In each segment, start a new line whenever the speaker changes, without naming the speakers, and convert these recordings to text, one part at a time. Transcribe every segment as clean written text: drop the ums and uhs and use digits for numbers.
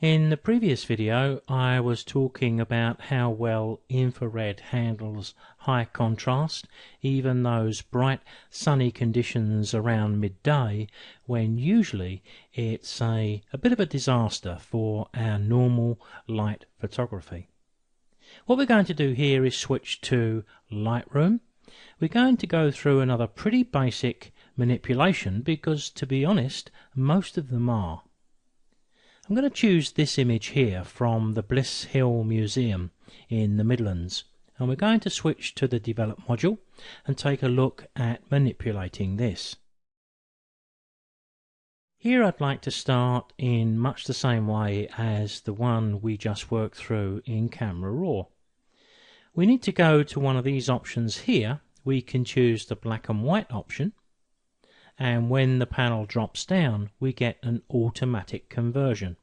In the previous video I was talking about how well infrared handles high contrast, even those bright sunny conditions around midday when usually it's a bit of a disaster for our normal light photography. What we're going to do here is switch to Lightroom. We're going to go through another pretty basic manipulation because, to be honest, most of them are. I'm going to choose this image here from the Bliss Hill Museum in the Midlands, and we're going to switch to the Develop module and take a look at manipulating this. Here I'd like to start in much the same way as the one we just worked through in Camera Raw. We need to go to one of these options here. We can choose the black and white option, and when the panel drops down we get an automatic conversion.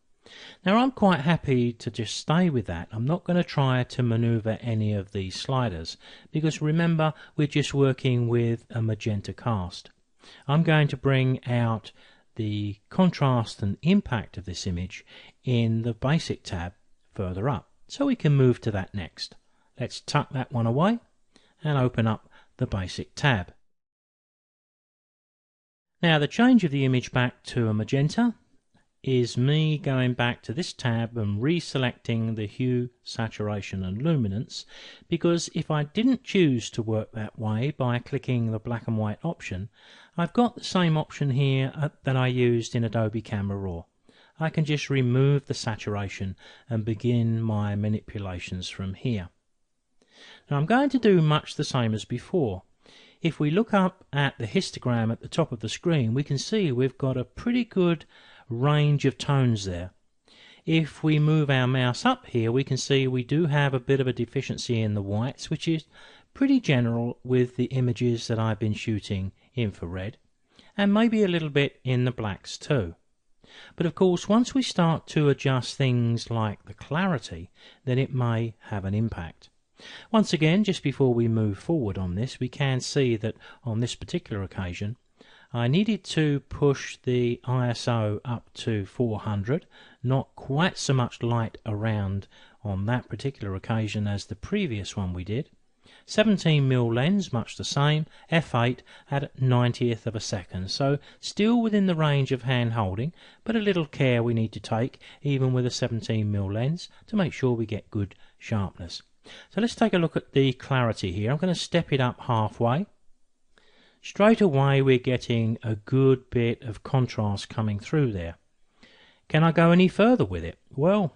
Now I'm quite happy to just stay with that. I'm not going to try to maneuver any of these sliders because remember we're just working with a magenta cast. I'm going to bring out the contrast and impact of this image in the basic tab further up, so we can move to that next. Let's tuck that one away and open up the basic tab. Now the change of the image back to a magenta is me going back to this tab and reselecting the hue, saturation and luminance, because if I didn't choose to work that way by clicking the black and white option, I've got the same option here that I used in Adobe Camera Raw. I can just remove the saturation and begin my manipulations from here. Now I'm going to do much the same as before. If we look up at the histogram at the top of the screen, we can see we've got a pretty good range of tones there. If we move our mouse up here, we can see we do have a bit of a deficiency in the whites, which is pretty general with the images that I've been shooting infrared, and maybe a little bit in the blacks too. But of course, once we start to adjust things like the clarity, then it may have an impact. Once again, just before we move forward on this, we can see that on this particular occasion I needed to push the ISO up to 400, not quite so much light around on that particular occasion as the previous one we did. 17mm lens, much the same, f8 at 90th of a second, so still within the range of hand holding, but a little care we need to take even with a 17mm lens to make sure we get good sharpness. So let's take a look at the clarity here. I'm going to step it up halfway. Straight away we're getting a good bit of contrast coming through there. Can I go any further with it? Well,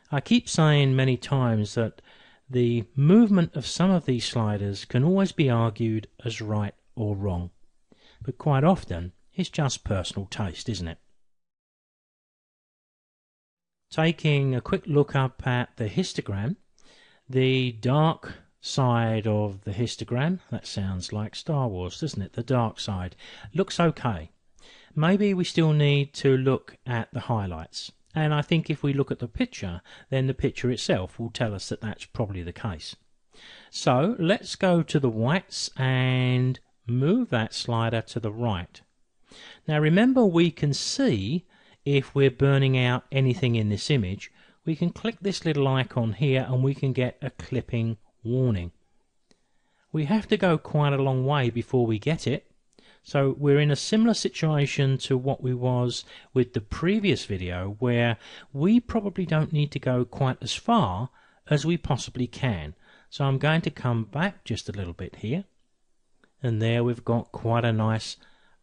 I keep saying many times that the movement of some of these sliders can always be argued as right or wrong, but quite often it's just personal taste, isn't it? Taking a quick look up at the histogram, the dark side of the histogram, that sounds like Star Wars, doesn't it? The dark side looks okay. Maybe we still need to look at the highlights, and I think if we look at the picture, then the picture itself will tell us that that's probably the case. So let's go to the whites and move that slider to the right. Now remember, we can see if we're burning out anything in this image. We can click this little icon here and we can get a clipping warning. We have to go quite a long way before we get it, so we're in a similar situation to what we was with the previous video, where we probably don't need to go quite as far as we possibly can. So I'm going to come back just a little bit here, and there we've got quite a nice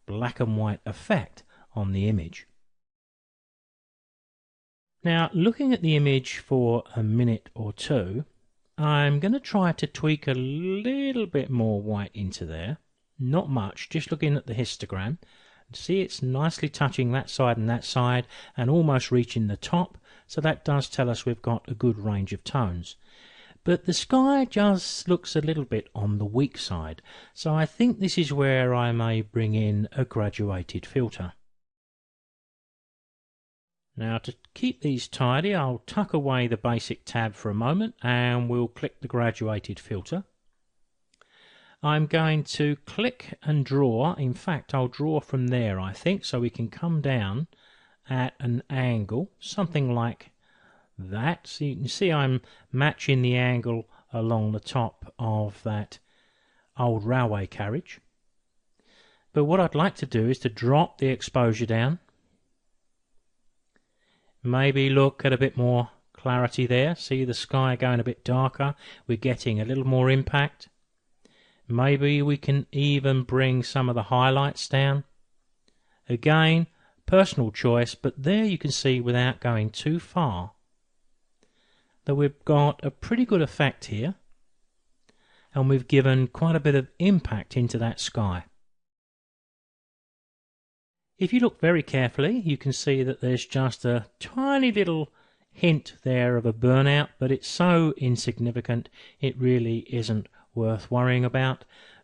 black and white effect on the image. Now, looking at the image for a minute or two, I'm going to try to tweak a little bit more white into there. Not much, just looking at the histogram. See, it's nicely touching that side and almost reaching the top, so that does tell us we've got a good range of tones. But the sky just looks a little bit on the weak side, so I think this is where I may bring in a graduated filter. Now, to keep these tidy, I'll tuck away the basic tab for a moment and we'll click the graduated filter. I'm going to click and draw. In fact, I'll draw from there, I think, so we can come down at an angle, something like that. So you can see I'm matching the angle along the top of that old railway carriage. But what I'd like to do is to drop the exposure down. Maybe look at a bit more clarity there. See the sky going a bit darker. We're getting a little more impact. Maybe we can even bring some of the highlights down. Again, personal choice, but there you can see without going too far that we've got a pretty good effect here, and we've given quite a bit of impact into that sky. If you look very carefully, you can see that there's just a tiny little hint there of a burnout, but it's so insignificant it really isn't worth worrying about.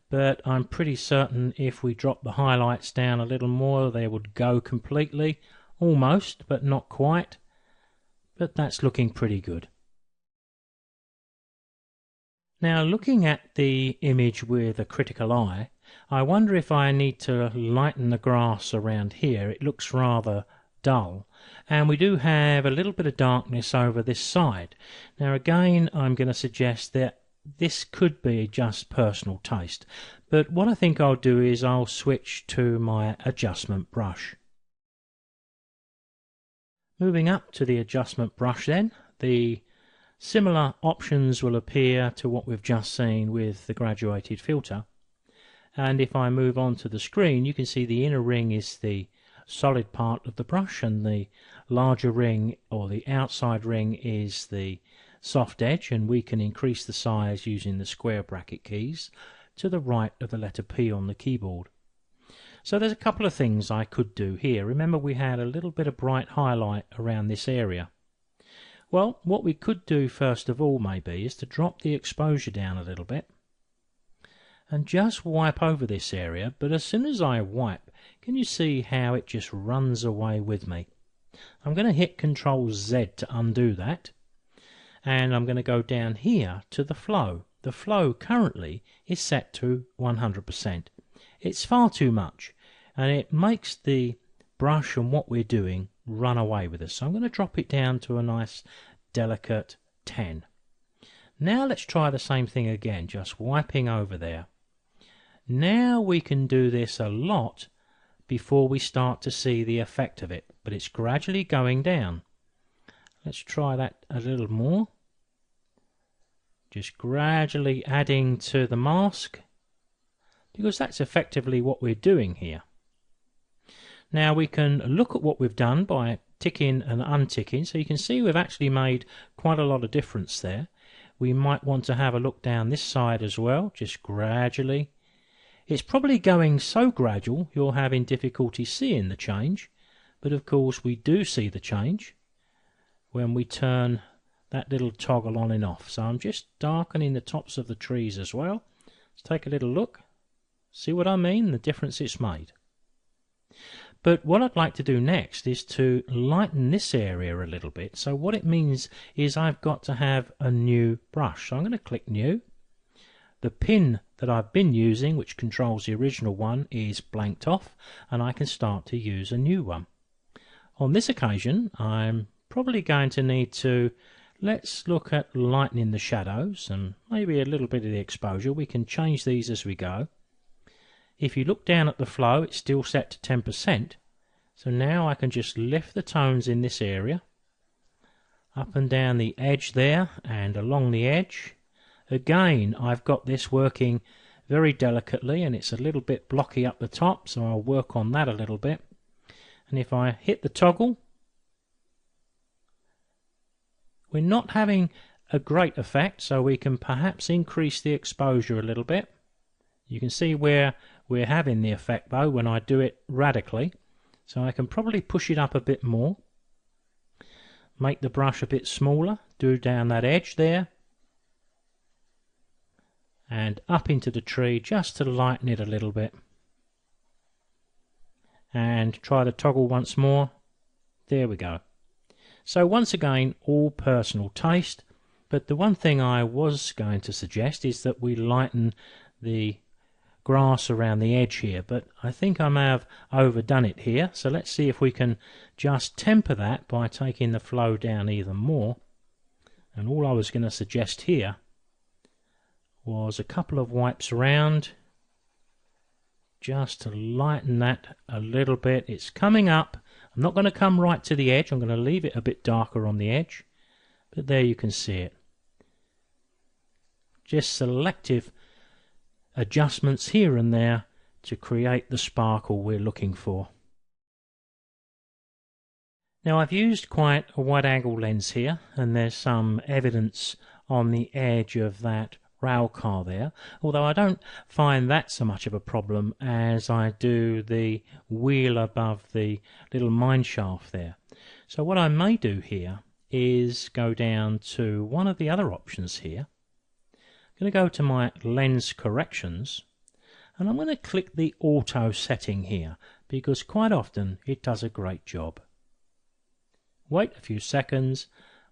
But I'm pretty certain if we drop the highlights down a little more, they would go completely. Almost, but not quite. But that's looking pretty good. Now, looking at the image with a critical eye, I wonder if I need to lighten the grass around here. It looks rather dull, and we do have a little bit of darkness over this side. Now again, I'm going to suggest that this could be just personal taste, but what I think I'll do is I'll switch to my adjustment brush. Moving up to the adjustment brush then, the similar options will appear to what we've just seen with the graduated filter. And if I move on to the screen, you can see the inner ring is the solid part of the brush, and the larger ring, or the outside ring, is the soft edge, and we can increase the size using the square bracket keys to the right of the letter P on the keyboard. So there's a couple of things I could do here. Remember, we had a little bit of bright highlight around this area. Well, what we could do first of all maybe is to drop the exposure down a little bit and just wipe over this area. But as soon as I wipe, can you see how it just runs away with me? I'm going to hit Ctrl Z to undo that, and I'm going to go down here to the flow. The flow currently is set to 100%. It's far too much, and it makes the brush and what we're doing run away with us. So I'm going to drop it down to a nice delicate 10. Now let's try the same thing again, just wiping over there. Now we can do this a lot before we start to see the effect of it, but it's gradually going down. Let's try that a little more. Just gradually adding to the mask, because that's effectively what we're doing here. Now we can look at what we've done by ticking and unticking, so you can see we've actually made quite a lot of difference there. We might want to have a look down this side as well, just gradually. It's probably going so gradual you're having difficulty seeing the change, but of course we do see the change when we turn that little toggle on and off. So I'm just darkening the tops of the trees as well. Let's take a little look. See what I mean? The difference it's made. But what I'd like to do next is to lighten this area a little bit. So what it means is I've got to have a new brush. So I'm going to click New. The pin that I've been using, which controls the original one, is blanked off, and I can start to use a new one. On this occasion, I'm probably going to need to, let's look at lightening the shadows and maybe a little bit of the exposure. We can change these as we go. If you look down at the flow, it's still set to 10%. So now I can just lift the tones in this area, up and down the edge there and along the edge. Again, I've got this working very delicately, and it's a little bit blocky up the top, so I'll work on that a little bit. And if I hit the toggle, we're not having a great effect, so we can perhaps increase the exposure a little bit. You can see where we're having the effect though when I do it radically, so I can probably push it up a bit more, make the brush a bit smaller, do down that edge there, and up into the tree just to lighten it a little bit. And try the toggle once more. There we go. So once again, all personal taste, but the one thing I was going to suggest is that we lighten the grass around the edge here, but I think I may have overdone it here. So let's see if we can just temper that by taking the flow down even more. And all I was going to suggest here was a couple of wipes around, just to lighten that a little bit. It's coming up. I'm not going to come right to the edge. I'm going to leave it a bit darker on the edge. But there you can see it. Just selective adjustments here and there to create the sparkle we're looking for. Now I've used quite a wide angle lens here, and there's some evidence on the edge of that rail car there, although I don't find that so much of a problem as I do the wheel above the little mine shaft there. So what I may do here is go down to one of the other options here. I'm going to go to my lens corrections, and I'm going to click the auto setting here, because quite often it does a great job. Wait a few seconds.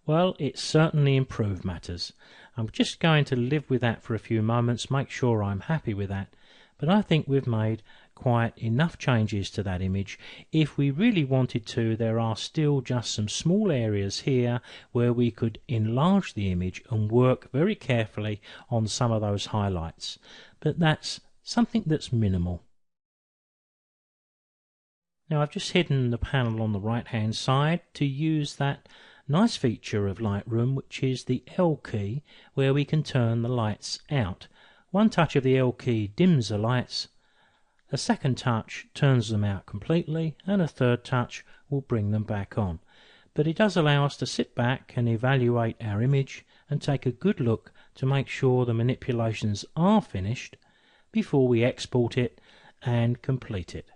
Well, it certainly improved matters. I'm just going to live with that for a few moments, make sure I'm happy with that. But I think we've made quite enough changes to that image. If we really wanted to, there are still just some small areas here where we could enlarge the image and work very carefully on some of those highlights. But that's something that's minimal. Now I've just hidden the panel on the right hand side to use that nice feature of Lightroom, which is the L key, where we can turn the lights out. One touch of the L key dims the lights, a second touch turns them out completely, and a third touch will bring them back on. But it does allow us to sit back and evaluate our image and take a good look to make sure the manipulations are finished before we export it and complete it.